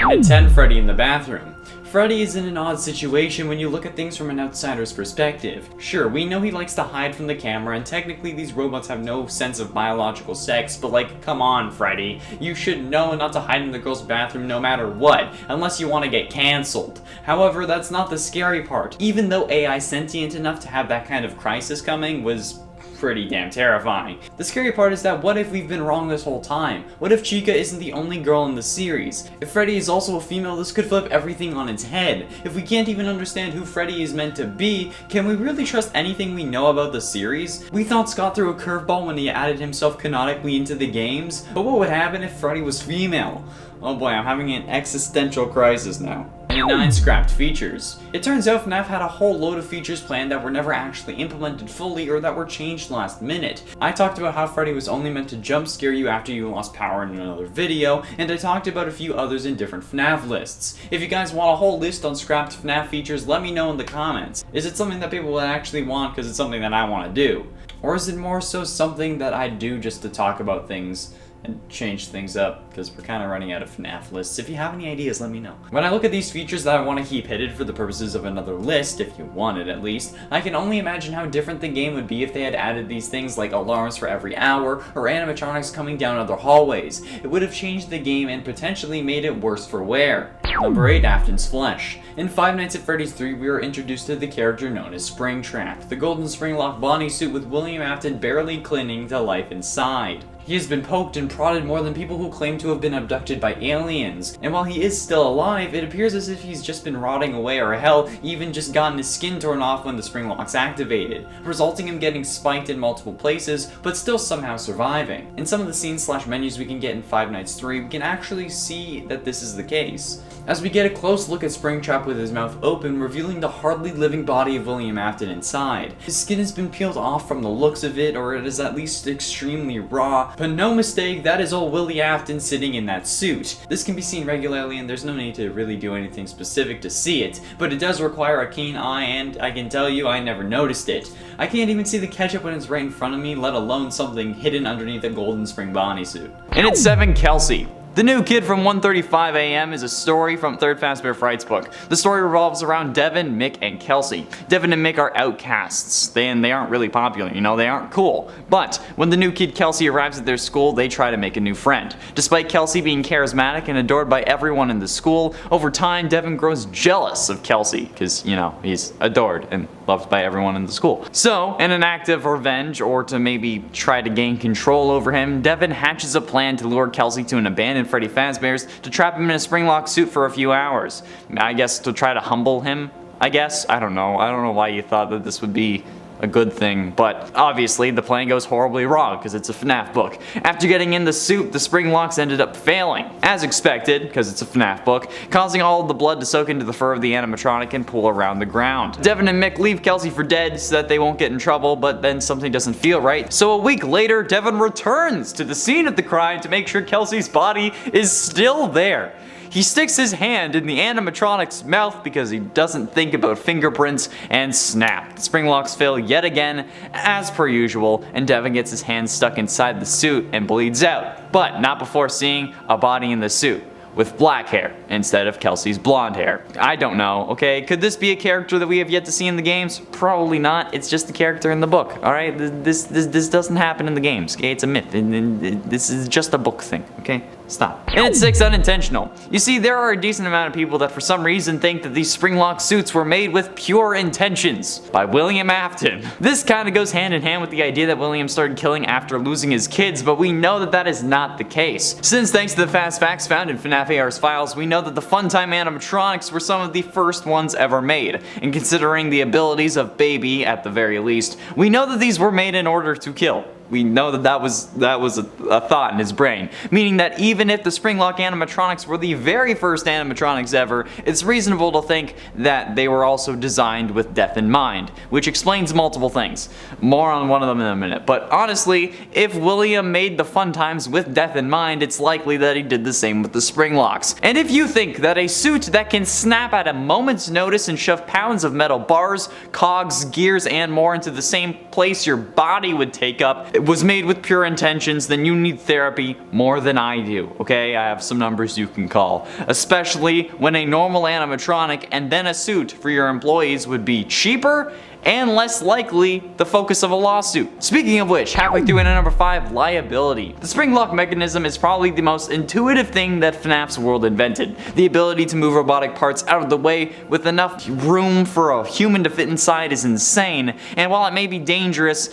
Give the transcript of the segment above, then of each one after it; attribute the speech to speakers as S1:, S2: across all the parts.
S1: Nights At Freddy in the bathroom. Freddy is in an odd situation when you look at things from an outsider's perspective. Sure, we know he likes to hide from the camera, and technically these robots have no sense of biological sex, but like, come on, Freddy. You should know not to hide in the girl's bathroom no matter what, unless you want to get cancelled. However, that's not the scary part. Even though AI sentient enough to have that kind of crisis coming was pretty damn terrifying. The scary part is that what if we've been wrong this whole time? What if Chica isn't the only girl in the series? If Freddy is also a female, this could flip everything on its head. If we can't even understand who Freddy is meant to be, can we really trust anything we know about the series? We thought Scott threw a curveball when he added himself canonically into the games, but what would happen if Freddy was female? Oh boy, I'm having an existential crisis now. And 9 scrapped features. It turns out Fnaf had a whole load of features planned that were never actually implemented fully or that were changed last minute. I talked about how Freddy was only meant to jump scare you after you lost power in another video, and I talked about a few others in different Fnaf lists. If you guys want a whole list on scrapped Fnaf features, let me know in the comments. Is it something that people would actually want because it's something that I want to do? Or is it more so something that I do just to talk about things and change things up, because we're kind of running out of Fnaf lists. If you have any ideas, let me know. When I look at these features that I want to keep hidden for the purposes of another list, if you want it at least, I can only imagine how different the game would be if they had added these things like alarms for every hour, or animatronics coming down other hallways. It would have changed the game and potentially made it worse for wear. Number 8, Afton's Flesh. In Five Nights at Freddy's 3, we were introduced to the character known as Springtrap, the golden Springlock bodysuit with William Afton barely clinging to life inside. He has been poked and prodded more than people who claim to have been abducted by aliens, and while he is still alive, it appears as if he's just been rotting away, or hell, even just gotten his skin torn off when the Springlock's activated, resulting in him getting spiked in multiple places, but still somehow surviving. In some of the scenes/menus we can get in Five Nights 3, we can actually see that this is the case, as we get a close look at Springtrap with his mouth open, revealing the hardly living body of William Afton inside. His skin has been peeled off from the looks of it, or it is at least extremely raw, but no mistake, that is old Willie Afton sitting in that suit. This can be seen regularly and there's no need to really do anything specific to see it, but it does require a keen eye, and I can tell you I never noticed it. I can't even see the ketchup when it's right in front of me, let alone something hidden underneath a golden spring bodysuit. And it's 7, Kelsey. The New Kid from 1:35 AM is a story from Third Fazbear Fright's book. The story revolves around Devin, Mick, and Kelsey. Devin and Mick are outcasts. They aren't really popular, you know, they aren't cool. But when the new kid Kelsey arrives at their school, they try to make a new friend. Despite Kelsey being charismatic and adored by everyone in the school, over time Devin grows jealous of Kelsey, because, you know, he's adored and loved by everyone in the school. So, in an act of revenge, or to maybe try to gain control over him, Devin hatches a plan to lure Kelsey to an abandoned Freddy Fazbear's to trap him in a Springlock suit for a few hours. I guess to try to humble him, I guess? I don't know why you thought that this would be a good thing, but obviously the plan goes horribly wrong because it's a FNAF book. After getting in the suit, the Springlocks ended up failing, as expected, because it's a FNAF book, causing all of the blood to soak into the fur of the animatronic and pool around the ground. Devin and Mick leave Kelsey for dead so that they won't get in trouble, but then something doesn't feel right. So a week later, Devin returns to the scene of the crime to make sure Kelsey's body is still there. He sticks his hand in the animatronic's mouth because he doesn't think about fingerprints, and snap. The Springlocks fail yet again, as per usual, and Devin gets his hand stuck inside the suit and bleeds out. But not before seeing a body in the suit, with black hair instead of Kelsey's blonde hair. I don't know, okay? Could this be a character that we have yet to see in the games? Probably not. It's just a character in the book, alright? This doesn't happen in the games, okay? It's a myth. This is just a book thing, okay? Stop. And it's 6, unintentional. You see, there are a decent amount of people that for some reason think that these Springlock suits were made with pure intentions by William Afton. This kind of goes hand in hand with the idea that William started killing after losing his kids, but we know that that is not the case. Since thanks to the fast facts found in Fnaf AR's files, we know that the Funtime animatronics were some of the first ones ever made. And considering the abilities of Baby, at the very least, we know that these were made in order to kill. We know that was a thought in his brain, meaning that even if the Springlock animatronics were the very first animatronics ever, it's reasonable to think that they were also designed with death in mind, which explains multiple things. More on one of them in a minute, but honestly, if William made the Funtimes with death in mind, it's likely that he did the same with the Springlocks. And if you think that a suit that can snap at a moment's notice and shove pounds of metal bars, cogs, gears, and more into the same place your body would take up was made with pure intentions, then you need therapy more than I do, okay? I have some numbers you can call. Especially when a normal animatronic and then a suit for your employees would be cheaper and less likely the focus of a lawsuit. Speaking of which, halfway through into number 5, liability. The Springlock mechanism is probably the most intuitive thing that Fnaf's world invented. The ability to move robotic parts out of the way with enough room for a human to fit inside is insane, and while it may be dangerous,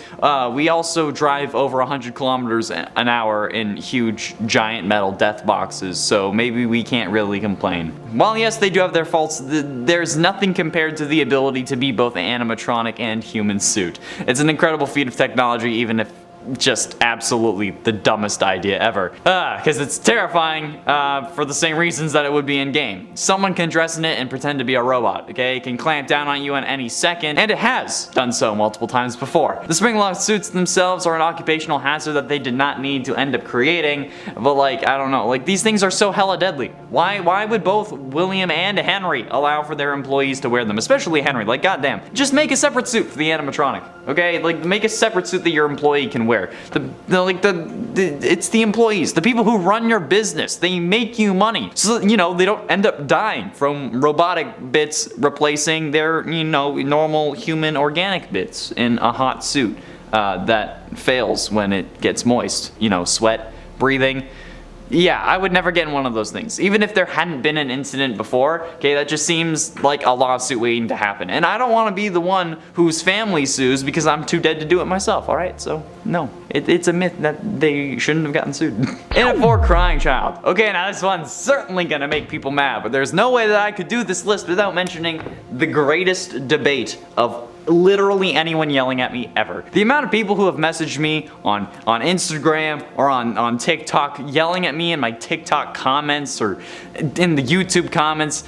S1: we also drive over 100 kilometers an hour in huge giant metal death boxes, so maybe we can't really complain. While yes, they do have their faults, there's nothing compared to the ability to be both animatronic and human suit. It's an incredible feat of technology, even if just absolutely the dumbest idea ever. Because it's terrifying for the same reasons that it would be in game. Someone can dress in it and pretend to be a robot, okay? It can clamp down on you in any second, and it has done so multiple times before. The Springlock suits themselves are an occupational hazard that they did not need to end up creating, but like, I don't know, like these things are so hella deadly. Why would both William and Henry allow for their employees to wear them? Especially Henry, like goddamn. Just make a separate suit for the animatronic, okay? Like make a separate suit that your employee can wear. It's the employees, the people who run your business. They make you money, so you know they don't end up dying from robotic bits replacing their normal human organic bits in a hot suit that fails when it gets moist. Sweat, breathing. Yeah, I would never get in one of those things. Even if there hadn't been an incident before, okay, that just seems like a lawsuit waiting to happen. And I don't want to be the one whose family sues because I'm too dead to do it myself, alright? So, no. It's a myth that they shouldn't have gotten sued. In it for crying child. Okay, now this one's certainly gonna make people mad, but there's no way that I could do this list without mentioning the greatest debate of literally anyone yelling at me ever. The amount of people who have messaged me on Instagram or on TikTok yelling at me in my TikTok comments or in the YouTube comments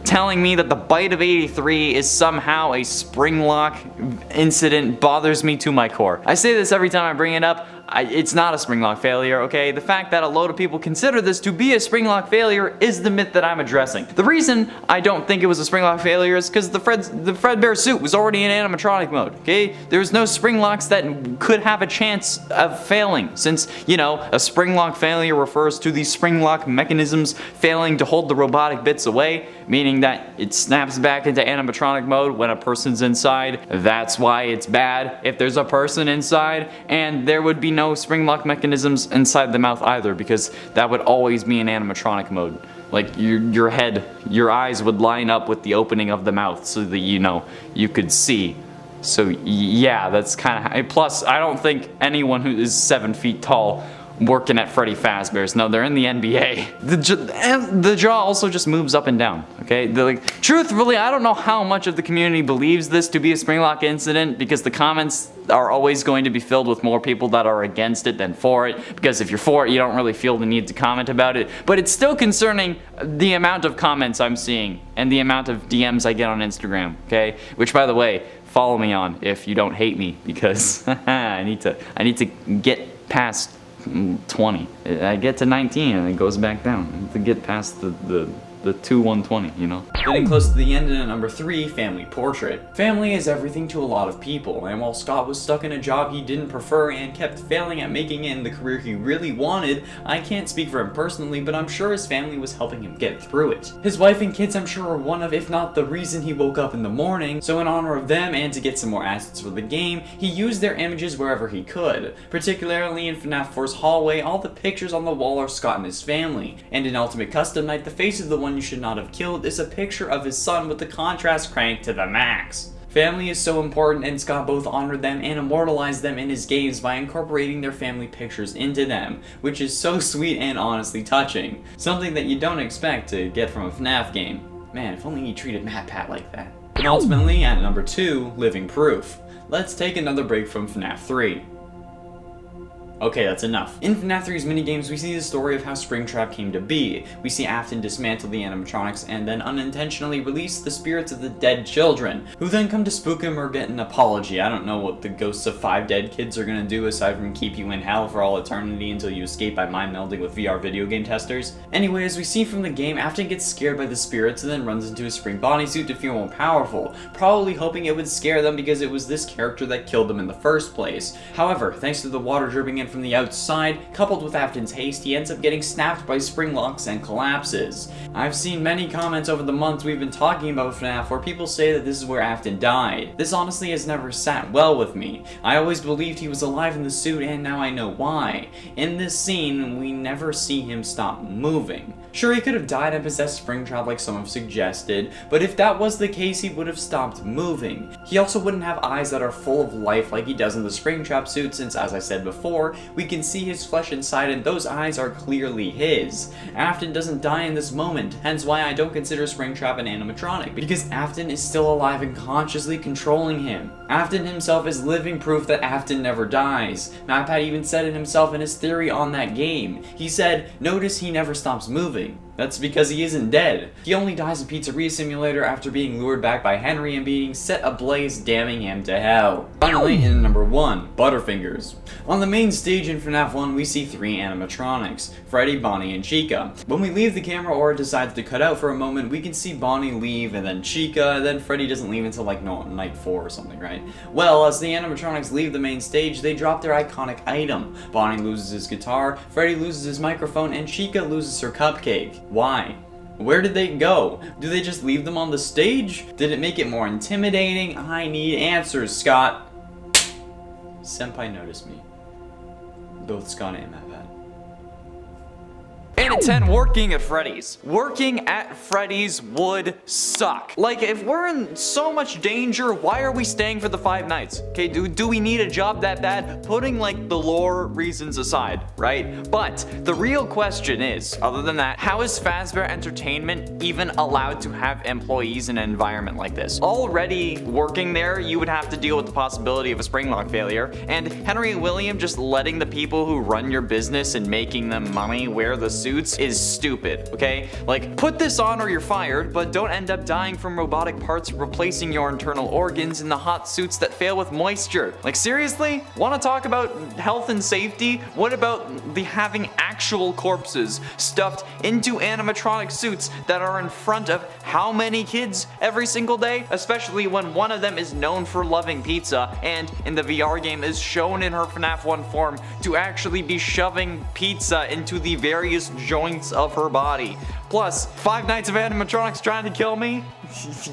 S1: telling me that the bite of 83 is somehow a Springlock incident bothers me to my core. I say this every time I bring it up. It's not a Springlock failure, okay? The fact that a load of people consider this to be a Springlock failure is the myth that I'm addressing. The reason I don't think it was a Springlock failure is because the Fredbear suit was already in animatronic mode, okay? There's no Springlocks that could have a chance of failing, since, a Springlock failure refers to the Springlock mechanisms failing to hold the robotic bits away, meaning that it snaps back into animatronic mode when a person's inside. That's why it's bad if there's a person inside, and there would be no Springlock mechanisms inside the mouth either, because that would always be in animatronic mode. Like your head, your eyes would line up with the opening of the mouth so that you could see. So yeah, that's kind of. Plus, I don't think anyone who is 7 feet tall working at Freddy Fazbear's. No, they're in the NBA. The jaw also just moves up and down, okay? Truthfully, I don't know how much of the community believes this to be a Springlock incident, because the comments are always going to be filled with more people that are against it than for it, because if you're for it, you don't really feel the need to comment about it. But it's still concerning the amount of comments I'm seeing and the amount of DMs I get on Instagram, okay? Which, by the way, follow me on if you don't hate me, because I need to get past 20. I get to 19 and it goes back down. I have to get past the 120,
S2: Getting close to the end, and at number 3, family portrait. Family is everything to a lot of people, and while Scott was stuck in a job he didn't prefer and kept failing at making it in the career he really wanted, I can't speak for him personally, but I'm sure his family was helping him get through it. His wife and kids, I'm sure, are one of, if not the reason he woke up in the morning, so in honor of them and to get some more assets for the game, he used their images wherever he could. Particularly in Fnaf 4's hallway, all the pictures on the wall are Scott and his family, and in Ultimate Custom Night, the face of the one you should not have killed is a picture of his son with the contrast cranked to the max. Family is so important, and Scott both honored them and immortalized them in his games by incorporating their family pictures into them, which is so sweet and honestly touching. Something that you don't expect to get from a FNAF game. Man, if only he treated MatPat like that. And ultimately, at number 2, living proof. Let's take another break from FNAF 3.
S1: Okay, that's enough. In FNAF 3's minigames, we see the story of how Springtrap came to be. We see Afton dismantle the animatronics and then unintentionally release the spirits of the dead children, who then come to spook him or get an apology. I don't know what the ghosts of 5 dead kids are gonna do aside from keep you in hell for all eternity until you escape by mind melding with VR video game testers. Anyway, as we see from the game, Afton gets scared by the spirits and then runs into a spring bodysuit to feel more powerful, probably hoping it would scare them because it was this character that killed them in the first place. However, thanks to the water dripping in from the outside, coupled with Afton's haste, he ends up getting snapped by springlocks and collapses. I've seen many comments over the months we've been talking about FNAF where people say that this is where Afton died. This honestly has never sat well with me. I always believed he was alive in the suit, and now I know why. In this scene, we never see him stop moving. Sure, he could have died and possessed Springtrap like some have suggested, but if that was the case, he would have stopped moving. He also wouldn't have eyes that are full of life like he does in the Springtrap suit, since, as I said before, we can see his flesh inside and those eyes are clearly his. Afton doesn't die in this moment, hence why I don't consider Springtrap an animatronic, because Afton is still alive and consciously controlling him. Afton himself is living proof that Afton never dies. MatPat even said it himself in his theory on that game. He said, "Notice he never stops moving." That's because he isn't dead. He only dies in Pizzeria Simulator after being lured back by Henry and being set ablaze, damning him to hell. Finally, in number 1, Butterfingers. On the main stage in FNAF 1, we see 3 animatronics, Freddy, Bonnie, and Chica. When we leave the camera or it decides to cut out for a moment, we can see Bonnie leave, and then Chica, and then Freddy doesn't leave until like, no, night 4 or something, right? Well, as the animatronics leave the main stage, they drop their iconic item. Bonnie loses his guitar, Freddy loses his microphone, and Chica loses her cupcake. Why? Where did they go? Do they just leave them on the stage? Did it make it more intimidating? I need answers, Scott. Senpai noticed me. Both Scott and MatPat.
S2: And at 10, working at Freddy's. Working at Freddy's would suck. Like, if we're in so much danger, why are we staying for the 5 nights? Okay, do we need a job that bad? Putting, like, the lore reasons aside, right? But the real question is, other than that, how is Fazbear Entertainment even allowed to have employees in an environment like this? Already working there, you would have to deal with the possibility of a Springlock failure, and Henry and William just letting the people who run your business and making them money wear the suits is stupid, okay? Like, put this on or you're fired, but don't end up dying from robotic parts replacing your internal organs in the hot suits that fail with moisture. Like, seriously? Want to talk about health and safety? What about the having actual corpses stuffed into animatronic suits that are in front of how many kids every single day? Especially when one of them is known for loving pizza and in the VR game is shown in her FNAF 1 form to actually be shoving pizza into the various joints of her body. Plus, 5 nights of animatronics trying to kill me?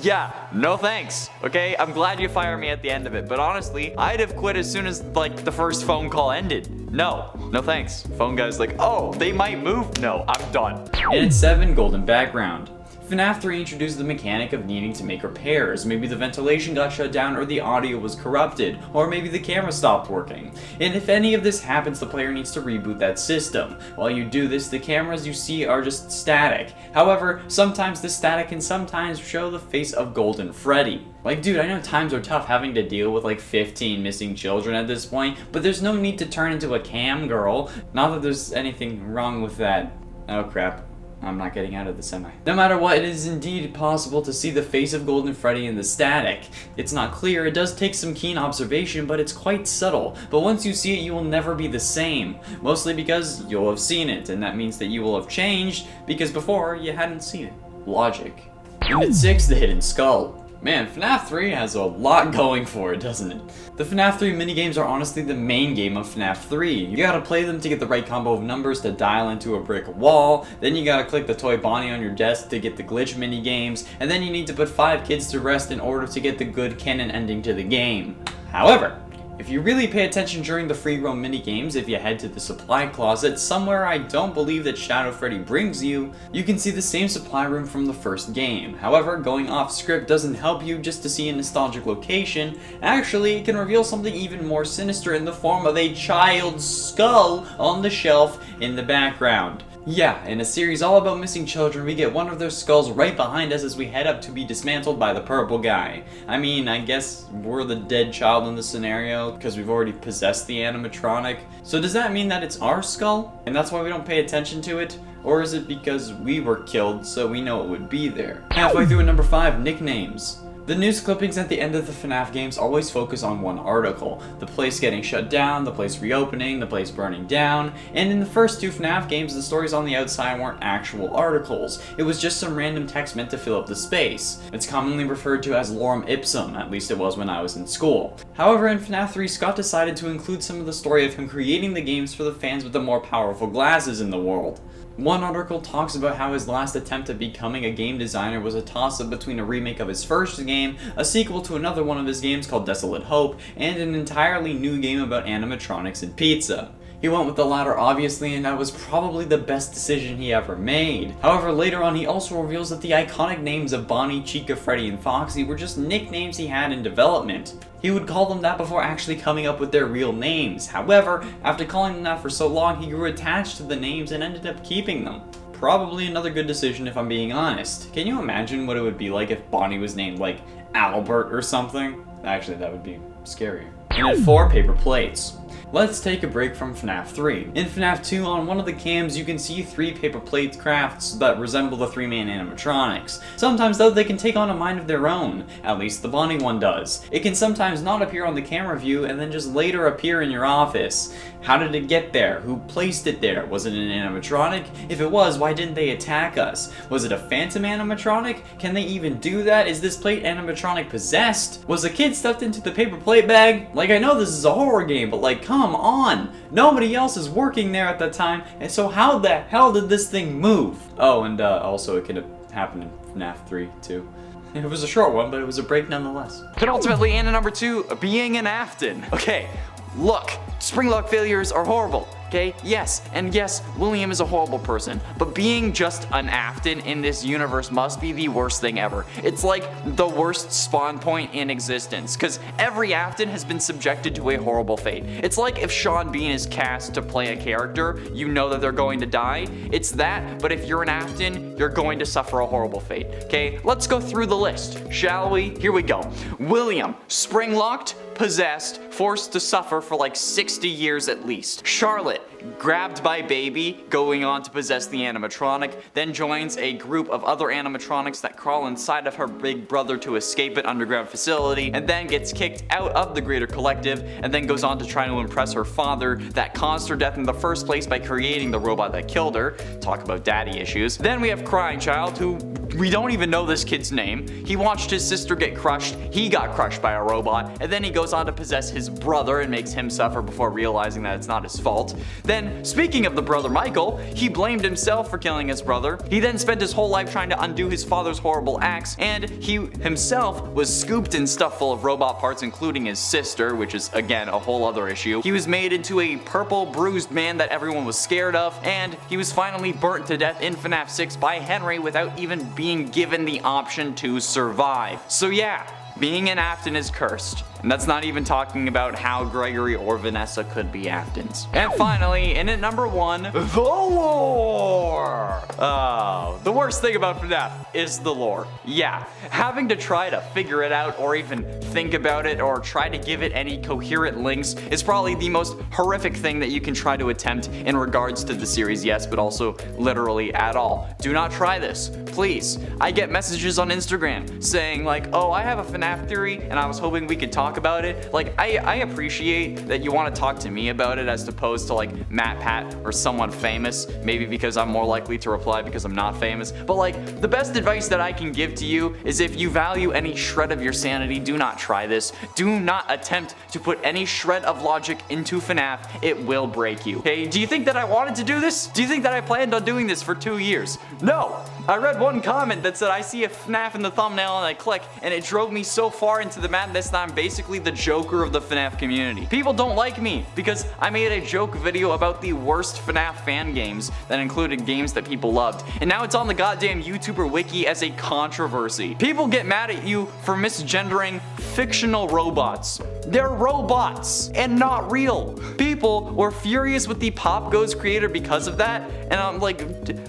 S2: Yeah, no thanks, okay? I'm glad you fired me at the end of it, but honestly, I'd have quit as soon as, like, the first phone call ended. No thanks. Phone guy's like, oh, they might move? No, I'm done.
S1: And at 7, Golden Background. FNAF 3 introduced the mechanic of needing to make repairs. Maybe the ventilation got shut down or the audio was corrupted, or maybe the camera stopped working. And if any of this happens, the player needs to reboot that system. While you do this, the cameras you see are just static. However, sometimes the static can sometimes show the face of Golden Freddy. Like, dude, I know times are tough having to deal with like 15 missing children at this point, but there's no need to turn into a cam girl. Not that there's anything wrong with that. Oh crap. I'm not getting out of the semi. No matter what, it is indeed possible to see the face of Golden Freddy in the static. It's not clear, it does take some keen observation, but it's quite subtle. But once you see it, you will never be the same. Mostly because you'll have seen it, and that means that you will have changed, because before, you hadn't seen it. Logic. And at 6, the Hidden Skull. Man, FNAF 3 has a lot going for it, doesn't it? The FNAF 3 minigames are honestly the main game of FNAF 3. You gotta play them to get the right combo of numbers to dial into a brick wall, then you gotta click the toy Bonnie on your desk to get the glitch minigames, and then you need to put 5 kids to rest in order to get the good canon ending to the game. However, if you really pay attention during the free roam minigames, if you head to the supply closet, somewhere I don't believe that Shadow Freddy brings you, you can see the same supply room from the first game. However, going off script doesn't help you just to see a nostalgic location. Actually, it can reveal something even more sinister in the form of a child's skull on the shelf in the background. Yeah, in a series all about missing children, we get one of their skulls right behind us as we head up to be dismantled by the purple guy. I mean, I guess we're the dead child in this scenario, because we've already possessed the animatronic. So does that mean that it's our skull, and that's why we don't pay attention to it? Or is it because we were killed, so we know it would be there? Halfway through at number 5, nicknames. The news clippings at the end of the Fnaf games always focus on one article. The place getting shut down, the place reopening, the place burning down, and in the first 2 Fnaf games, the stories on the outside weren't actual articles. It was just some random text meant to fill up the space. It's commonly referred to as lorem ipsum, at least it was when I was in school. However, in Fnaf 3, Scott decided to include some of the story of him creating the games for the fans with the more powerful glasses in the world. One article talks about how his last attempt at becoming a game designer was a toss-up between a remake of his first game, a sequel to another one of his games called Desolate Hope, and an entirely new game about animatronics and pizza. He went with the latter obviously, and that was probably the best decision he ever made. However, later on he also reveals that the iconic names of Bonnie, Chica, Freddy, and Foxy were just nicknames he had in development. He would call them that before actually coming up with their real names. However, after calling them that for so long, he grew attached to the names and ended up keeping them. Probably another good decision if I'm being honest. Can you imagine what it would be like if Bonnie was named like Albert or something? Actually, that would be scarier. And at 4, paper plates. Let's take a break from FNAF 3. In FNAF 2, on one of the cams, you can see 3 paper plate crafts that resemble the 3 main animatronics. Sometimes, though, they can take on a mind of their own. At least the Bonnie one does. It can sometimes not appear on the camera view and then just later appear in your office. How did it get there? Who placed it there? Was it an animatronic? If it was, why didn't they attack us? Was it a phantom animatronic? Can they even do that? Is this plate animatronic possessed? Was a kid stuffed into the paper plate bag? Like, I know this is a horror game, but like, come on! Nobody else is working there at the time, and so how the hell did this thing move? Oh, and also it could have happened in FNAF 3 too. It was a short one, but it was a break nonetheless.
S2: Penultimately, and number 2, being an Afton. Okay, look, Springlock failures are horrible. Okay, yes, and yes, William is a horrible person, but being just an Afton in this universe must be the worst thing ever. It's like the worst spawn point in existence, because every Afton has been subjected to a horrible fate. It's like if Sean Bean is cast to play a character, you know that they're going to die. It's that, but if you're an Afton, you're going to suffer a horrible fate. Okay, let's go through the list, shall we? Here we go. William, Springlocked, possessed, forced to suffer for like 60 years at least. Charlotte, grabbed by Baby, going on to possess the animatronic, then joins a group of other animatronics that crawl inside of her big brother to escape an underground facility, and then gets kicked out of the greater collective, and then goes on to try to impress her father that caused her death in the first place by creating the robot that killed her. Talk about daddy issues. Then we have Crying Child, who we don't even know this kid's name. He watched his sister get crushed, he got crushed by a robot, and then he goes on to possess his brother and makes him suffer before realizing that it's not his fault. Then, speaking of the brother Michael, he blamed himself for killing his brother. He then spent his whole life trying to undo his father's horrible acts, and he himself was scooped in stuff full of robot parts, including his sister, which is, again, a whole other issue. He was made into a purple, bruised man that everyone was scared of, and he was finally burnt to death in FNAF 6 by Henry without even being given the option to survive. So yeah, being an Afton is cursed. And that's not even talking about how Gregory or Vanessa could be Aftons. And finally, in at number 1, the lore! Oh, the worst thing about FNAF is the lore. Yeah, having to try to figure it out or even think about it or try to give it any coherent links is probably the most horrific thing that you can try to attempt in regards to the series, yes, but also literally at all. Do not try this, please. I get messages on Instagram saying like, oh, I have a FNAF theory and I was hoping we could talk about it. Like, I appreciate that you want to talk to me about it as opposed to like Matt Pat or someone famous, maybe because I'm more likely to reply because I'm not famous. But like, the best advice that I can give to you is if you value any shred of your sanity, do not try this. Do not attempt to put any shred of logic into FNAF. It will break you. Okay, do you think that I wanted to do this? Do you think that I planned on doing this for 2 years? No, I read one comment that said I see a FNAF in the thumbnail and I click, and it drove me so far into the madness that I'm basically the Joker of the FNAF community. People don't like me because I made a joke video about the worst FNAF fan games that included games that people loved, and now it's on the goddamn YouTuber wiki as a controversy. People get mad at you for misgendering fictional robots. They're robots and not real. People were furious with the Pop Goes creator because of that, and I'm like,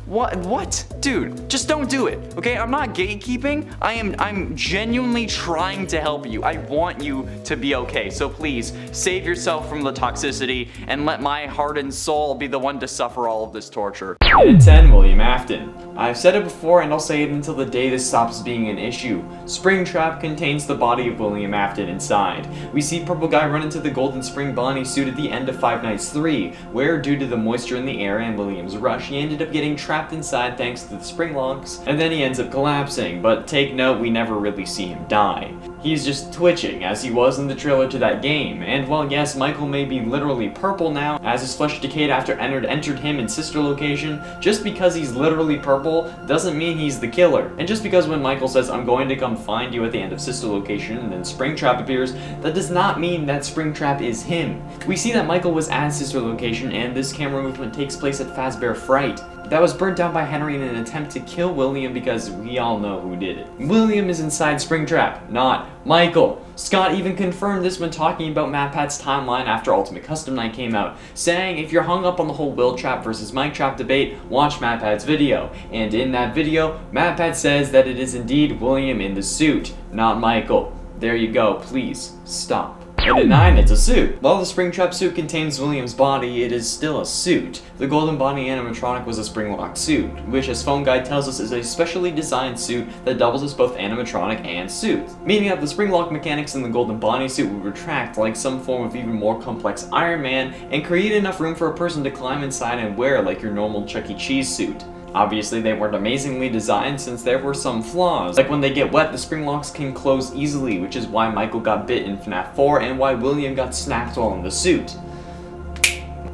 S2: what? Dude, just don't do it, okay? I'm not gatekeeping. I'm genuinely trying to help you. I want you to be okay, so please save yourself from the toxicity and let my heart and soul be the one to suffer all of this torture.
S1: And at 10, William Afton. I've said it before and I'll say it until the day this stops being an issue. Springtrap contains the body of William Afton inside. We see Purple Guy run into the Golden Spring Bonnie suit at the end of Five Nights 3, where due to the moisture in the air and William's rush, he ended up getting trapped inside thanks to the spring locks, and then he ends up collapsing, but take note, we never really see him die. He's just twitching, as he was in the trailer to that game, and while yes, Michael may be literally purple now, as his flesh decayed after Ennard entered him in sister location, just because he's literally purple doesn't mean he's the killer. And just because when Michael says, "I'm going to come find you" at the end of sister location, and then Springtrap appears, that does not mean that Springtrap is him. We see that Michael was at sister location, and this camera movement takes place at Fazbear Fright. That was burnt down by Henry in an attempt to kill William because we all know who did it. William is inside Springtrap, not Michael. Scott even confirmed this when talking about MatPat's timeline after Ultimate Custom Night came out, saying if you're hung up on the whole Will Trap versus Mike Trap debate, watch MatPat's video. And in that video, MatPat says that it is indeed William in the suit, not Michael. There you go, please stop. And at 9, it's a suit. While the Springtrap suit contains William's body, it is still a suit. The Golden Bonnie animatronic was a Springlock suit, which as Phone Guide tells us is a specially designed suit that doubles as both animatronic and suit. Meaning that the Springlock mechanics in the Golden Bonnie suit would retract like some form of even more complex Iron Man and create enough room for a person to climb inside and wear like your normal Chuck E. Cheese suit. Obviously, they weren't amazingly designed since there were some flaws. Like when they get wet, the spring locks can close easily, which is why Michael got bit in Fnaf 4 and why William got snapped while in the suit.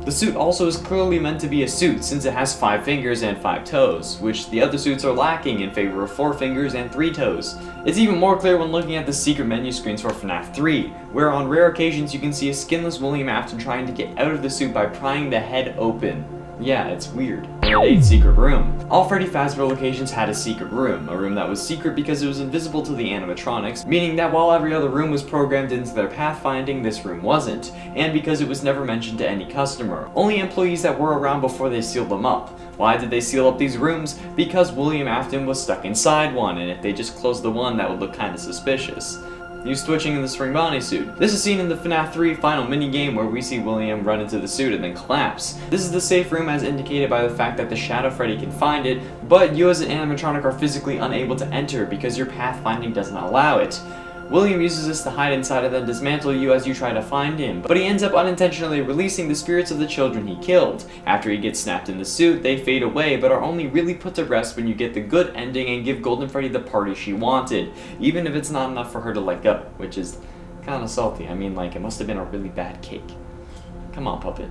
S1: The suit also is clearly meant to be a suit since it has 5 fingers and 5 toes, which the other suits are lacking in favor of 4 fingers and 3 toes. It's even more clear when looking at the secret menu screens for Fnaf 3, where on rare occasions you can see a skinless William Afton trying to get out of the suit by prying the head open. Yeah, it's weird. And at 8, secret room. All Freddy Fazbear locations had a secret room that was secret because it was invisible to the animatronics, meaning that while every other room was programmed into their pathfinding, this room wasn't, and because it was never mentioned to any customer. Only employees that were around before they sealed them up. Why did they seal up these rooms? Because William Afton was stuck inside one, and if they just closed the one, that would look kinda suspicious. He's twitching in the Spring Bonnie suit. This is seen in the Fnaf 3 final minigame where we see William run into the suit and then collapse. This is the safe room as indicated by the fact that the Shadow Freddy can find it, but you as an animatronic are physically unable to enter because your pathfinding doesn't allow it. William uses this to hide inside and then dismantle you as you try to find him, but he ends up unintentionally releasing the spirits of the children he killed. After he gets snapped in the suit, they fade away, but are only really put to rest when you get the good ending and give Golden Freddy the party she wanted, even if it's not enough for her to let go, which is kinda salty. I mean, like, it must have been a really bad cake. Come on, puppet.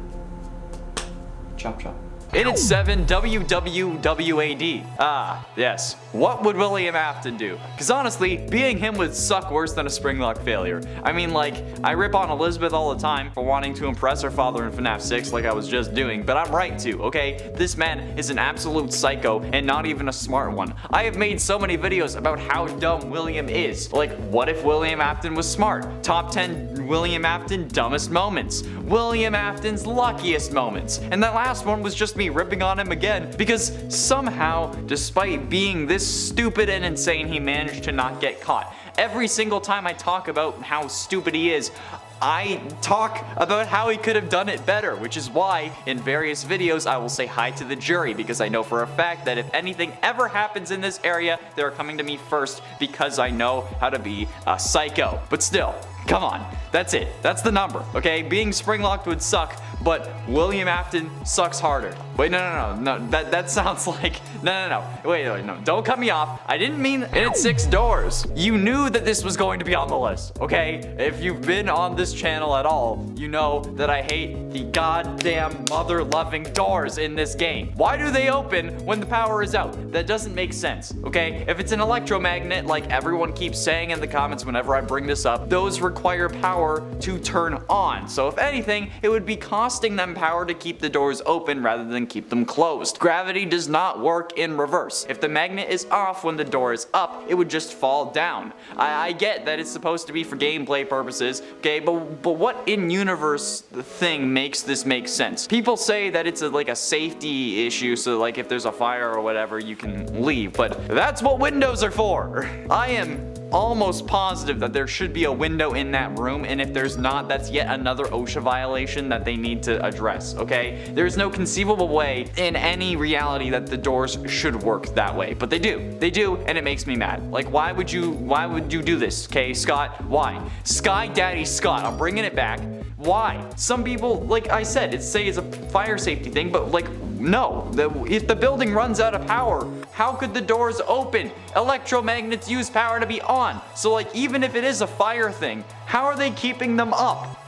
S1: Chop chop.
S2: In at 7, WWWAD. Ah, yes. What would William Afton do? Because honestly, being him would suck worse than a Springlock failure. I mean, like, I rip on Elizabeth all the time for wanting to impress her father in Fnaf 6 like I was just doing, but I'm right to, okay? This man is an absolute psycho and not even a smart one. I have made so many videos about how dumb William is. Like, what if William Afton was smart? Top 10 William Afton dumbest moments. William Afton's luckiest moments. And that last one was just me ripping on him again because somehow, despite being this stupid and insane, he managed to not get caught. Every single time I talk about how stupid he is, I talk about how he could have done it better, which is why in various videos I will say hi to the jury, because I know for a fact that if anything ever happens in this area, they're coming to me first because I know how to be a psycho. But still, Come on, that's it. That's the number, okay? Being springlocked would suck, but William Afton sucks harder. Wait, no, that sounds like, no. Wait, no, don't cut me off. I didn't mean it's 6 doors. You knew that this was going to be on the list, okay? If you've been on this channel at all, you know that I hate the goddamn mother-loving doors in this game. Why do they open when the power is out? That doesn't make sense, okay? If it's an electromagnet, like everyone keeps saying in the comments whenever I bring this up, those require power to turn on. So if anything, it would be costing them power to keep the doors open rather than keep them closed. Gravity does not work in reverse. If the magnet is off when the door is up, it would just fall down. I get that it's supposed to be for gameplay purposes, okay, but what in-universe thing makes this make sense? People say that it's like a safety issue, so like if there's a fire or whatever, you can leave, but that's what windows are for. I am almost positive that there should be a window in that room, and if there's not, that's yet another OSHA violation that they need to address, okay? There's no conceivable way in any reality that the doors should work that way, but they do, and it makes me mad. Like, why would you do this, okay, Scott? Why? Sky Daddy Scott, I'm bringing it back. Why? Some people, like I said, say it's a fire safety thing, but like, no. If the building runs out of power, how could the doors open? Electromagnets use power to be on. So like, even if it is a fire thing, how are they keeping them up?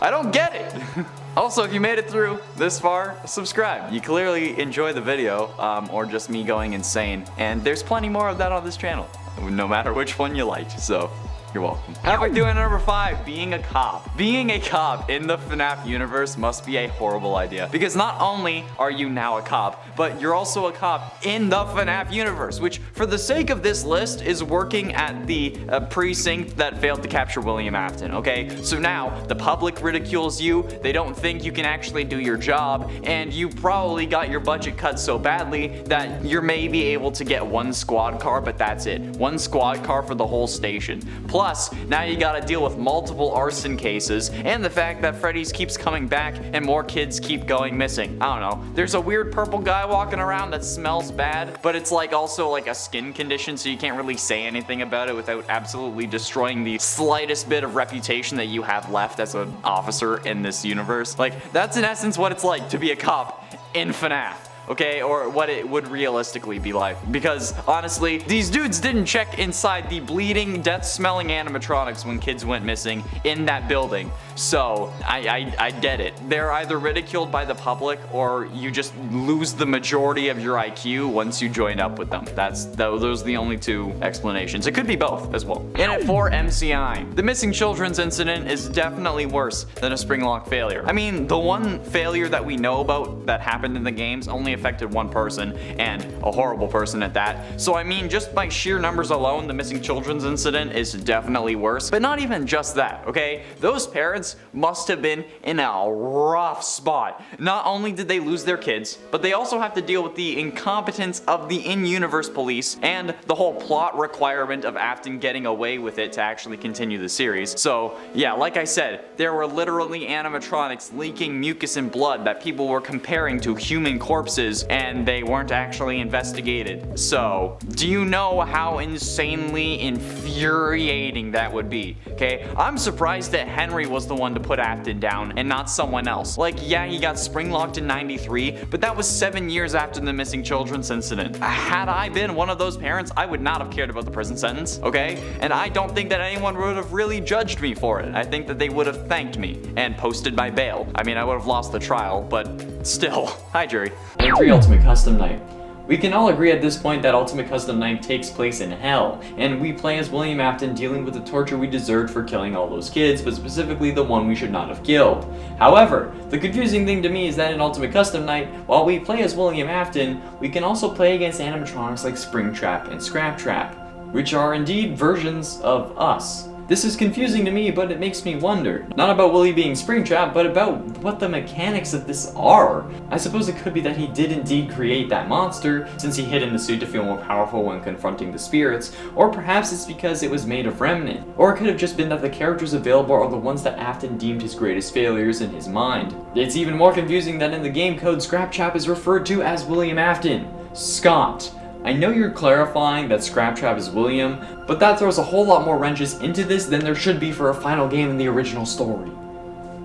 S2: I don't get it. Also, if you made it through this far, subscribe. You clearly enjoy the video, or just me going insane. And there's plenty more of that on this channel, no matter which one you liked, so you're welcome. How about doing number 5, being a cop? Being a cop in the Fnaf universe must be a horrible idea, because not only are you now a cop, but you're also a cop in the Fnaf universe, which for the sake of this list is working at the precinct that failed to capture William Afton, okay? So now the public ridicules you, they don't think you can actually do your job, and you probably got your budget cut so badly that you're maybe able to get 1 squad car, but that's it. 1 squad car for the whole station. Plus, now you gotta deal with multiple arson cases, and the fact that Freddy's keeps coming back and more kids keep going missing. I don't know. There's a weird purple guy walking around that smells bad, but it's like also like a skin condition, so you can't really say anything about it without absolutely destroying the slightest bit of reputation that you have left as an officer in this universe. Like, that's in essence what it's like to be a cop in Fnaf. Okay, or what it would realistically be like. Because, honestly, these dudes didn't check inside the bleeding, death-smelling animatronics when kids went missing in that building. So, I get it. They're either ridiculed by the public, or you just lose the majority of your IQ once you join up with them. Those are the only 2 explanations. It could be both, as well. In at 4, MCI. The missing children's incident is definitely worse than a Springlock failure. I mean, the one failure that we know about that happened in the games only affected 1 person, and a horrible person at that. So I mean, just by sheer numbers alone, the missing children's incident is definitely worse. But not even just that, okay? Those parents must have been in a rough spot. Not only did they lose their kids, but they also have to deal with the incompetence of the in-universe police and the whole plot requirement of Afton getting away with it to actually continue the series. So yeah, like I said, there were literally animatronics leaking mucus and blood that people were comparing to human corpses, and they weren't actually investigated. So, do you know how insanely infuriating that would be? Okay, I'm surprised that Henry was the one to put Afton down and not someone else. Like, yeah, he got springlocked in '93, but that was 7 years after the missing children's incident. Had I been one of those parents, I would not have cared about the prison sentence, okay? And I don't think that anyone would have really judged me for it. I think that they would have thanked me and posted my bail. I mean, I would have lost the trial, but still. Hi, jury.
S1: And 3, Ultimate Custom Night. We can all agree at this point that Ultimate Custom Night takes place in hell, and we play as William Afton dealing with the torture we deserved for killing all those kids, but specifically the one we should not have killed. However, the confusing thing to me is that in Ultimate Custom Night, while we play as William Afton, we can also play against animatronics like Springtrap and Scraptrap, which are indeed versions of us. This is confusing to me, but it makes me wonder. Not about Willie being Springtrap, but about what the mechanics of this are. I suppose it could be that he did indeed create that monster, since he hid in the suit to feel more powerful when confronting the spirits, or perhaps it's because it was made of remnant. Or it could have just been that the characters available are the ones that Afton deemed his greatest failures in his mind. It's even more confusing that in the game code, Scraptrap is referred to as William Afton. Scott.
S2: I know you're clarifying that Springtrap is William, but that throws a whole lot more wrenches into this than there should be for a final game in the original story.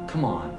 S2: Come on.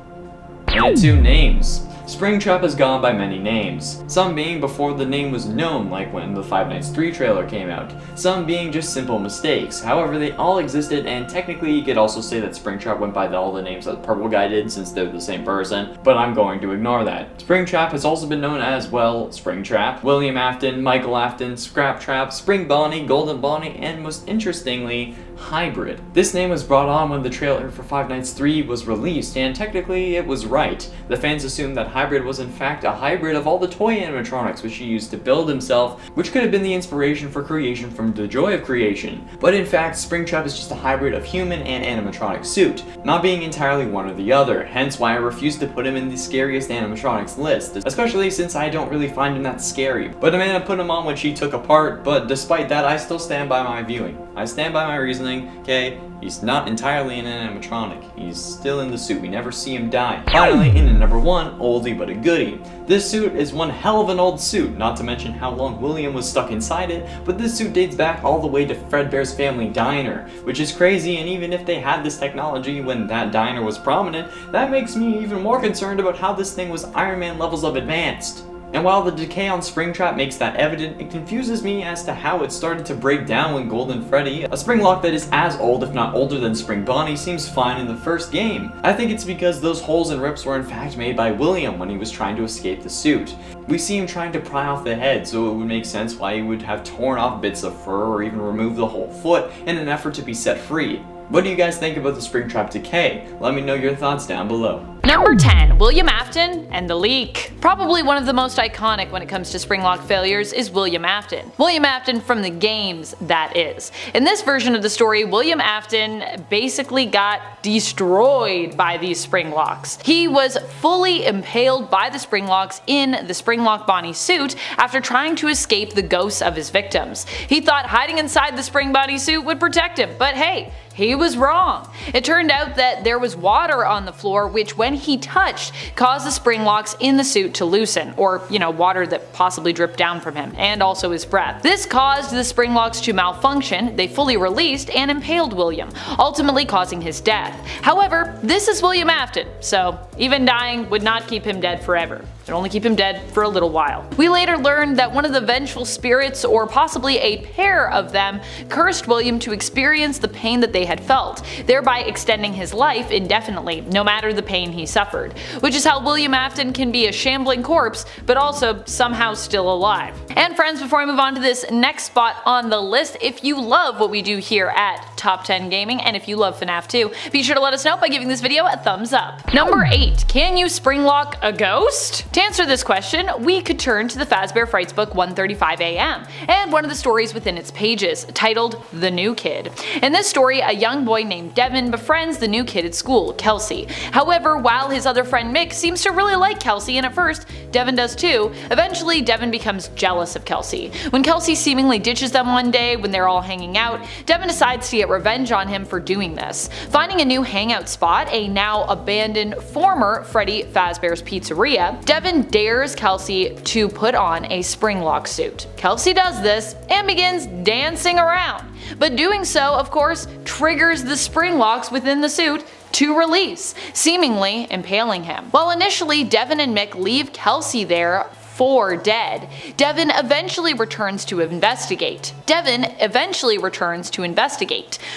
S2: And 2 names. Springtrap has gone by many names, some being before the name was known, like when the Five Nights 3 trailer came out, some being just simple mistakes. However, they all existed, and technically you could also say that Springtrap went by all the names that Purple Guy did since they're the same person, but I'm going to ignore that. Springtrap has also been known as, well, Springtrap, William Afton, Michael Afton, Scraptrap, Spring Bonnie, Golden Bonnie, and most interestingly, Hybrid. This name was brought on when the trailer for Five Nights 3 was released, and technically it was right. The fans assumed that Hybrid was in fact a hybrid of all the toy animatronics which he used to build himself, which could have been the inspiration for creation from The Joy of Creation. But in fact, Springtrap is just a hybrid of human and animatronic suit, not being entirely one or the other, hence why I refuse to put him in the scariest animatronics list, especially since I don't really find him that scary. But Amanda put him on when she took apart, but despite that, I still stand by my viewing. I stand by my reasoning, okay? He's not entirely an animatronic. He's still in the suit. We never see him die. Finally, in at number 1, oldie but a goodie. This suit is one hell of an old suit, not to mention how long William was stuck inside it, but this suit dates back all the way to Fredbear's family diner, which is crazy, and even if they had this technology when that diner was prominent, that makes me even more concerned about how this thing was Iron Man levels of advanced. And while the decay on Springtrap makes that evident, it confuses me as to how it started to break down when Golden Freddy, a Springlock that is as old if not older than Spring Bonnie, seems fine in the first game. I think it's because those holes and rips were in fact made by William when he was trying to escape the suit. We see him trying to pry off the head, so it would make sense why he would have torn off bits of fur or even removed the whole foot in an effort to be set free. What do you guys think about the Springtrap decay? Let me know your thoughts down below.
S3: Number 10, William Afton and the Leak. Probably one of the most iconic when it comes to Springlock failures is William Afton. William Afton from the games, that is. In this version of the story, William Afton basically got destroyed by these Springlocks. He was fully impaled by the Springlocks in the Springlock Bonnie suit after trying to escape the ghosts of his victims. He thought hiding inside the Spring Bonnie suit would protect him, but hey, he was wrong. It turned out that there was water on the floor which when he touched caused the Springlocks in the suit to loosen, or water that possibly dripped down from him, and also his breath. This caused the Springlocks to malfunction, they fully released and impaled William, ultimately causing his death. However, this is William Afton, so even dying would not keep him dead forever. It would only keep him dead for a little while. We later learned that one of the vengeful spirits, or possibly a pair of them, cursed William to experience the pain that they had felt, thereby extending his life indefinitely, no matter the pain he suffered. Which is how William Afton can be a shambling corpse, but also somehow still alive. And friends, before I move on to this next spot on the list, if you love what we do here at Top 10 Gaming, and if you love Fnaf too, be sure to let us know by giving this video a thumbs up. Number 8, can you Springlock a ghost? To answer this question, we could turn to the Fazbear Frights book 135 AM, and one of the stories within its pages, titled The New Kid. In this story, a young boy named Devin befriends the new kid at school, Kelsey. However, while his other friend Mick seems to really like Kelsey, and at first, Devin does too, eventually Devin becomes jealous of Kelsey. When Kelsey seemingly ditches them one day when they're all hanging out, Devin decides to get revenge on him for doing this. Finding a new hangout spot, a now abandoned former Freddy Fazbear's Pizzeria, Devin dares Kelsey to put on a Springlock suit. Kelsey does this and begins dancing around, but doing so, of course, triggers the Springlocks within the suit to release, seemingly impaling him. While initially Devin and Mick leave Kelsey there for dead, Devin eventually returns to investigate.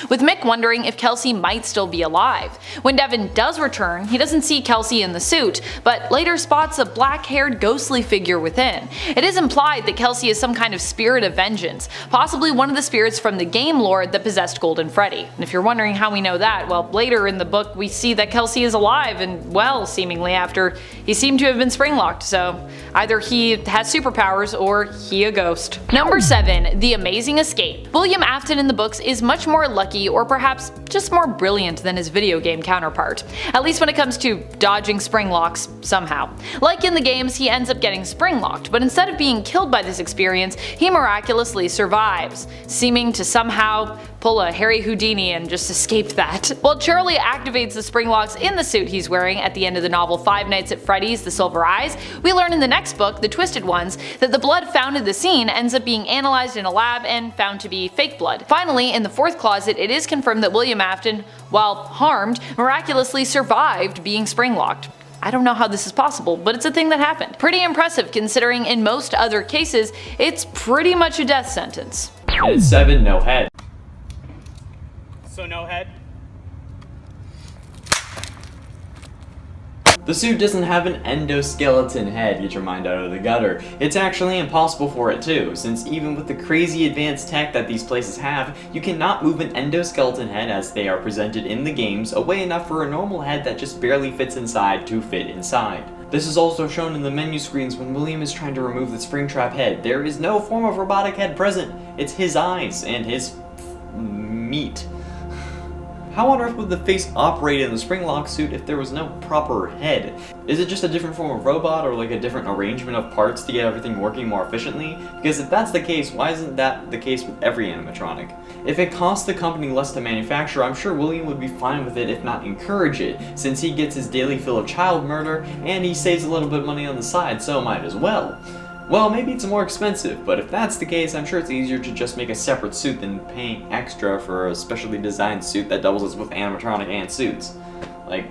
S3: With Mick wondering if Kelsey might still be alive. When Devin does return, he doesn't see Kelsey in the suit, but later spots a black-haired ghostly figure within. It is implied that Kelsey is some kind of spirit of vengeance, possibly one of the spirits from the game lore that possessed Golden Freddy. And if you're wondering how we know that, well, later in the book we see that Kelsey is alive and well, seemingly, after he seemed to have been Springlocked, so either he has superpowers or he a ghost. Number 7, The Amazing Escape. William Afton in the books is much more lucky, or perhaps just more brilliant than his video game counterpart, at least when it comes to dodging Springlocks somehow. Like in the games, he ends up getting Springlocked, but instead of being killed by this experience, he miraculously survives, seeming to somehow pull a Harry Houdini and just escape that. While Charlie activates the Springlocks in the suit he's wearing at the end of the novel Five Nights at Freddy's The Silver Eyes, we learn in the next book book, The Twisted Ones, that the blood found at the scene ends up being analyzed in a lab and found to be fake blood. Finally, in the fourth closet, it is confirmed that William Afton, while harmed, miraculously survived being spring-locked. I don't know how this is possible, but it's a thing that happened. Pretty impressive considering in most other cases, it's pretty much a death sentence.
S2: And it's 7, no head.
S4: So no head?
S2: The suit doesn't have an endoskeleton head, get your mind out of the gutter. It's actually impossible for it too, since even with the crazy advanced tech that these places have, you cannot move an endoskeleton head as they are presented in the games away enough for a normal head that just barely fits inside to fit inside. This is also shown in the menu screens when William is trying to remove the Springtrap head. There is no form of robotic head present. It's his eyes and his meat. How on earth would the face operate in the Springlock suit if there was no proper head? Is it just a different form of robot or like a different arrangement of parts to get everything working more efficiently? Because if that's the case, why isn't that the case with every animatronic? If it costs the company less to manufacture, I'm sure William would be fine with it if not encourage it, since he gets his daily fill of child murder and he saves a little bit of money on the side, so might as well. Well, maybe it's more expensive, but if that's the case, I'm sure it's easier to just make a separate suit than paying extra for a specially designed suit that doubles as both animatronic and suits. Like,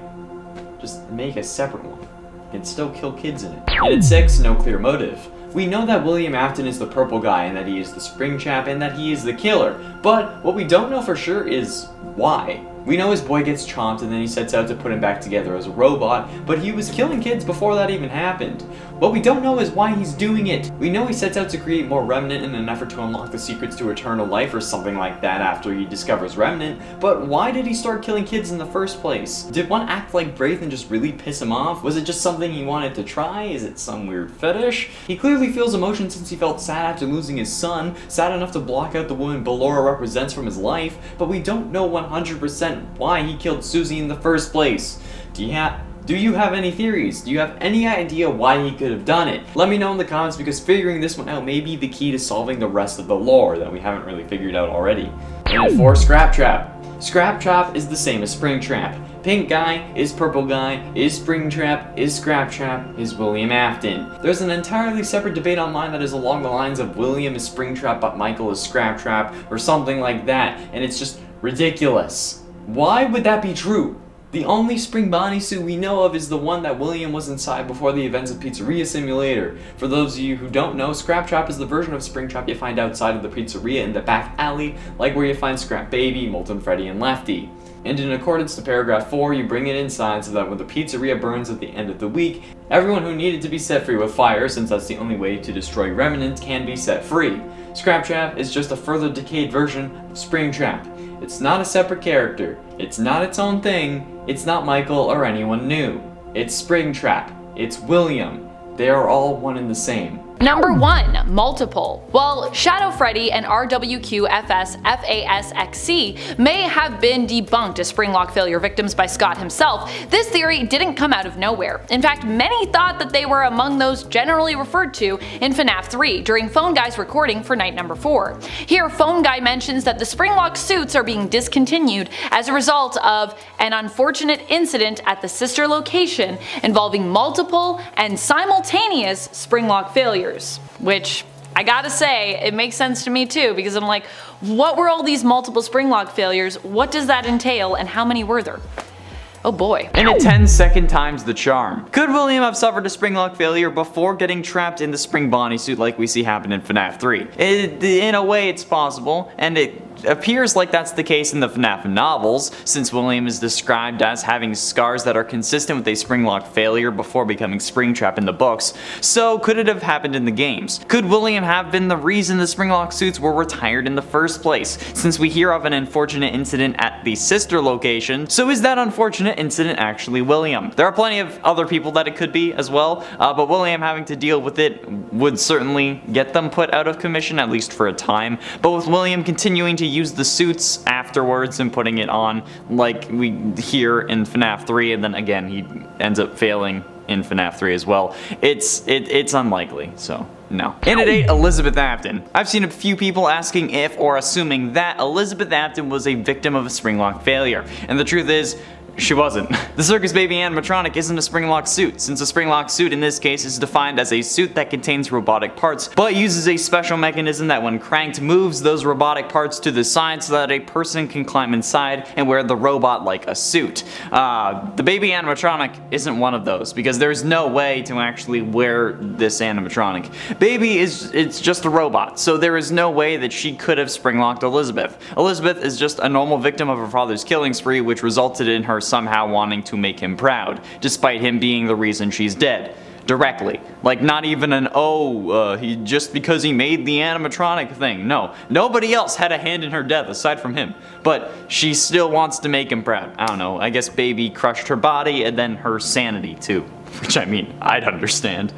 S2: just make a separate one. You can still kill kids in it. And at 6, no clear motive. We know that William Afton is the purple guy and that he is the Springtrap and that he is the killer, but what we don't know for sure is why. We know his boy gets chomped and then he sets out to put him back together as a robot, but he was killing kids before that even happened. What we don't know is why he's doing it. We know he sets out to create more Remnant in an effort to unlock the secrets to eternal life or something like that after he discovers Remnant, but why did he start killing kids in the first place? Did one act like Braith and just really piss him off? Was it just something he wanted to try? Is it some weird fetish? He clearly feels emotion since he felt sad after losing his son, sad enough to block out the woman Ballora represents from his life, but we don't know 100% why he killed Susie in the first place. Do you have any theories? Do you have any idea why he could have done it? Let me know in the comments because figuring this one out may be the key to solving the rest of the lore that we haven't really figured out already. And at 4, Scraptrap. Scraptrap is the same as Springtrap. Pink guy is purple guy, is Springtrap, is Scraptrap, is William Afton. There's an entirely separate debate online that is along the lines of William is Springtrap but Michael is Scraptrap or something like that, and it's just ridiculous. Why would that be true? The only spring bodysuit we know of is the one that William was inside before the events of Pizzeria Simulator. For those of you who don't know, Scraptrap is the version of Springtrap you find outside of the pizzeria in the back alley, like where you find Scrap Baby, Molten Freddy, and Lefty. And in accordance to paragraph 4, you bring it inside so that when the pizzeria burns at the end of the week, everyone who needed to be set free with fire, since that's the only way to destroy remnants, can be set free. Scraptrap is just a further decayed version of Springtrap. It's not a separate character, it's not its own thing, it's not Michael or anyone new. It's Springtrap, it's William, they are all one and the same.
S3: Number 1. Multiple. While Shadow Freddy and RWQFS-FASXC may have been debunked as Springlock failure victims by Scott himself, this theory didn't come out of nowhere. In fact, many thought that they were among those generally referred to in Fnaf 3 during Phone Guy's recording for night number 4. Here, Phone Guy mentions that the Springlock suits are being discontinued as a result of an unfortunate incident at the sister location involving multiple and simultaneous Springlock failures. Which, I gotta say, it makes sense to me too, because I'm like, what were all these multiple Springlock failures, what does that entail, and how many were there? Oh boy.
S2: And at 10 second times the charm. Could William have suffered a Springlock failure before getting trapped in the spring bodysuit like we see happen in Fnaf 3? In a way it's possible, and it appears like that's the case in the Fnaf novels, since William is described as having scars that are consistent with a Springlock failure before becoming Springtrap in the books. So could it have happened in the games? Could William have been the reason the Springlock suits were retired in the first place, since we hear of an unfortunate incident at the sister location? So is that unfortunate incident actually William? There are plenty of other people that it could be as well, but William having to deal with it would certainly get them put out of commission, at least for a time. But with William continuing to use the suits afterwards and putting it on like we hear in Fnaf 3, and then again he ends up failing in Fnaf 3 as well, it's unlikely, so no. And at 8, Elizabeth Afton. I've seen a few people asking if or assuming that Elizabeth Afton was a victim of a Springlock failure, and the truth is, she wasn't. The circus baby animatronic isn't a Springlock suit, since a Springlock suit in this case is defined as a suit that contains robotic parts, but uses a special mechanism that when cranked moves those robotic parts to the side so that a person can climb inside and wear the robot like a suit. The baby animatronic isn't one of those, because there's no way to actually wear this animatronic. Baby it's just a robot, so there is no way that she could have Springlocked Elizabeth. Elizabeth is just a normal victim of her father's killing spree, which resulted in her somehow wanting to make him proud, despite him being the reason she's dead. Directly. Like, not even an, he just because he made the animatronic thing. No. Nobody else had a hand in her death aside from him. But she still wants to make him proud. I don't know. I guess baby crushed her body and then her sanity too. Which, I mean, I'd understand.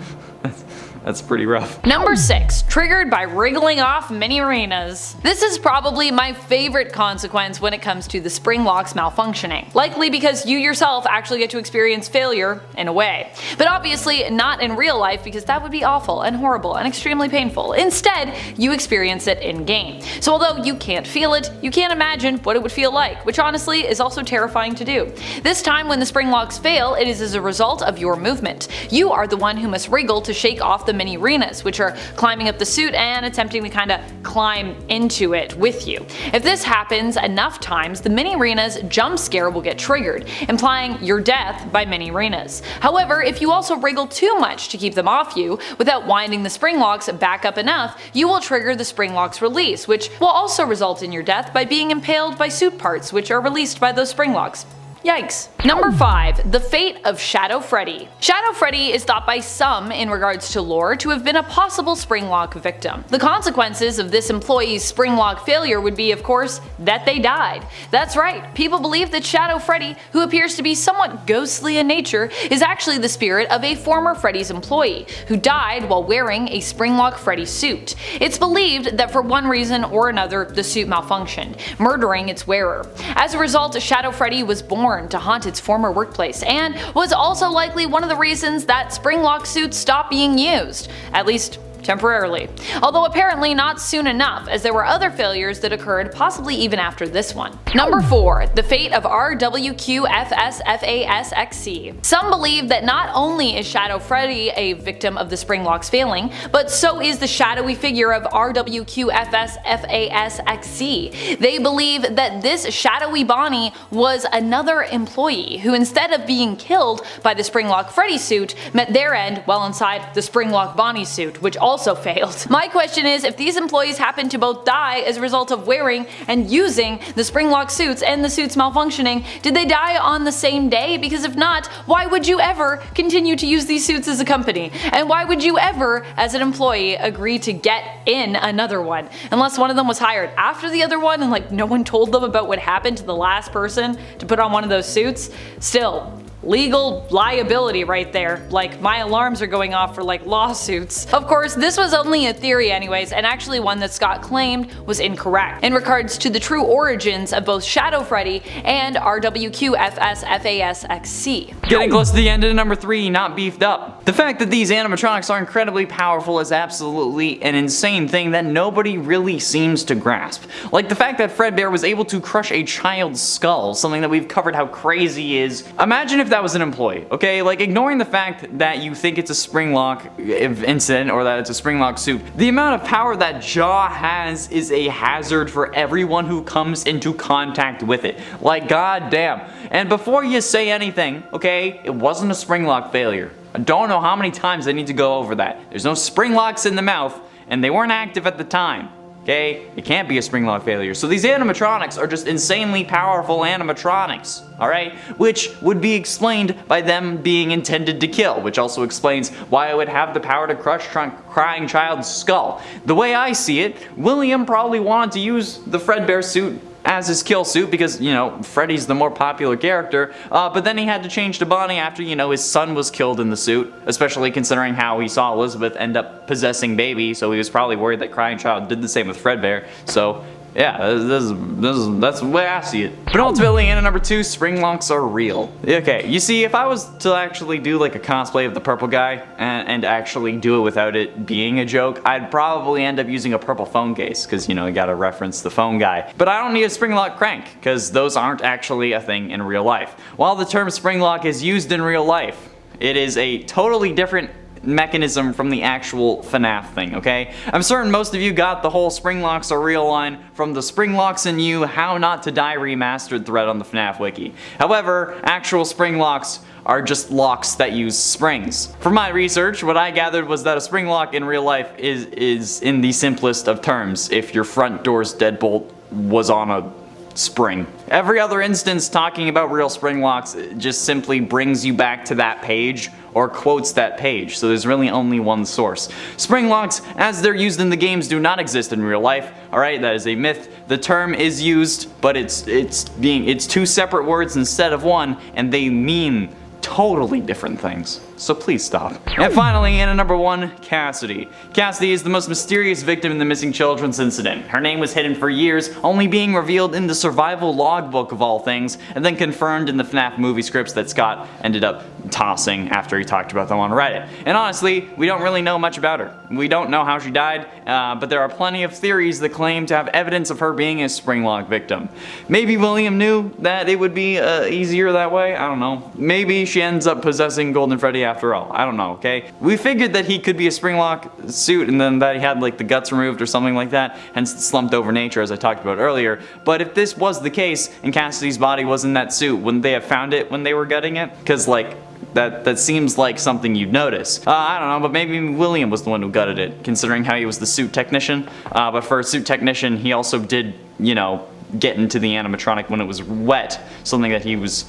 S2: That's pretty rough.
S3: Number 6. Triggered by wriggling off mini arenas. This is probably my favorite consequence when it comes to the Springlocks malfunctioning. Likely because you yourself actually get to experience failure in a way. But obviously not in real life, because that would be awful and horrible and extremely painful. Instead, you experience it in game. So although you can't feel it, you can't imagine what it would feel like, which honestly is also terrifying to do. This time when the Springlocks fail, it is as a result of your movement. You are the one who must wriggle to shake off the mini arenas, which are climbing up the suit and attempting to kinda climb into it with you. If this happens enough times, the mini arenas jump scare will get triggered, implying your death by mini arenas. However, if you also wriggle too much to keep them off you, without winding the Springlocks back up enough, you will trigger the Springlocks release, which will also result in your death by being impaled by suit parts which are released by those Springlocks. Yikes. Number 5. The fate of Shadow Freddy. Shadow Freddy is thought by some, in regards to lore, to have been a possible Springlock victim. The consequences of this employee's Springlock failure would be, of course, that they died. That's right, people believe that Shadow Freddy, who appears to be somewhat ghostly in nature, is actually the spirit of a former Freddy's employee, who died while wearing a Springlock Freddy suit. It's believed that for one reason or another the suit malfunctioned, murdering its wearer. As a result, Shadow Freddy was born to haunt its former workplace, and was also likely one of the reasons that Springlock suits stopped being used, at least temporarily. Although apparently not soon enough, as there were other failures that occurred possibly even after this one. Number 4. The fate of RWQFSFASXC. Some believe that not only is Shadow Freddy a victim of the Springlocks failing, but so is the shadowy figure of RWQFSFASXC. They believe that this shadowy Bonnie was another employee who, instead of being killed by the Springlock Freddy suit, met their end while inside the Springlock Bonnie suit, which also failed. My question is, if these employees happen to both die as a result of wearing and using the Springlock suits and the suits malfunctioning, did they die on the same day? Because if not, why would you ever continue to use these suits as a company? And why would you ever, as an employee, agree to get in another one? Unless one of them was hired after the other one and like no one told them about what happened to the last person to put on one of those suits? Still, legal liability right there. Like, my alarms are going off for like lawsuits. Of course, this was only a theory anyways, and actually one that Scott claimed was incorrect in regards to the true origins of both Shadow Freddy and RWQFSFASXC.
S2: Getting close to the end of number 3, not beefed up. The fact that these animatronics are incredibly powerful is absolutely an insane thing that nobody really seems to grasp. Like the fact that Fredbear was able to crush a child's skull, something that we've covered how crazy is. Imagine if that was an employee, okay? Like, ignoring the fact that you think it's a Springlock incident or that it's a Springlock suit, the amount of power that Jaw has is a hazard for everyone who comes into contact with it. Like, goddamn. And before you say anything, okay, it wasn't a Springlock failure. I don't know how many times I need to go over that. There's no Springlocks in the mouth, and they weren't active at the time. Okay? It can't be a Springlock failure. So these animatronics are just insanely powerful animatronics, alright? Which would be explained by them being intended to kill, which also explains why it would have the power to crush crying child's skull. The way I see it, William probably wanted to use the Fredbear suit as his kill suit because, you know, Freddy's the more popular character, but then he had to change to Bonnie after, you know, his son was killed in the suit, especially considering how he saw Elizabeth end up possessing Baby, so he was probably worried that Crying Child did the same with Fredbear, so Yeah, that's the way I see it. But ultimately, in number 2, Springlocks are real. Okay, you see, if I was to actually do like a cosplay of the purple guy and actually do it without it being a joke, I'd probably end up using a purple phone case, because, you know, you gotta reference the phone guy. But I don't need a Springlock crank, because those aren't actually a thing in real life. While the term Springlock is used in real life, it is a totally different mechanism from the actual Fnaf thing, okay? I'm certain most of you got the whole Springlocks are real line from the Springlocks and You How Not to Die Remastered thread on the Fnaf wiki. However, actual Springlocks are just locks that use springs. From my research, what I gathered was that a Springlock in real life is in the simplest of terms, if your front door's deadbolt was on a spring. Every other instance talking about real Springlocks just simply brings you back to that page or quotes that page, so there's really only one source. Springlocks, as they're used in the games, do not exist in real life. Alright, that is a myth. The term is used, but it's 2 separate words instead of one, and they mean totally different things. So please stop. And finally, in at number 1, Cassidy. Cassidy is the most mysterious victim in the missing children's incident. Her name was hidden for years, only being revealed in the survival logbook of all things, and then confirmed in the Fnaf movie scripts that Scott ended up tossing after he talked about them on Reddit. And honestly, we don't really know much about her. We don't know how she died, but there are plenty of theories that claim to have evidence of her being a Springlock victim. Maybe William knew that it would be easier that way, I don't know. Maybe she ends up possessing Golden Freddy after all, I don't know, okay? We figured that he could be a Springlock suit and then that he had like the guts removed or something like that, hence the slumped over nature as I talked about earlier, but if this was the case and Cassidy's body was in that suit, wouldn't they have found it when they were gutting it? Because like, that seems like something you'd notice. I don't know, but maybe William was the one who gutted it, considering how he was the suit technician. But for a suit technician, he also did, you know, get into the animatronic when it was wet, something that he was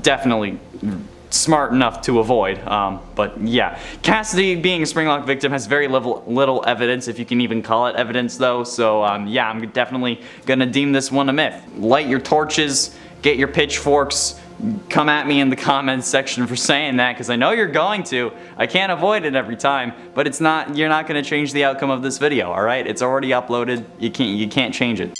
S2: definitely smart enough to avoid. But yeah, Cassidy being a Springlock victim has very little evidence, if you can even call it evidence though, so yeah, I'm definitely gonna deem this one a myth. Light your torches, get your pitchforks, come at me in the comments section for saying that, because I know you're going to. I can't avoid it every time, but you're not gonna change the outcome of this video, alright? It's already uploaded, you can't change it.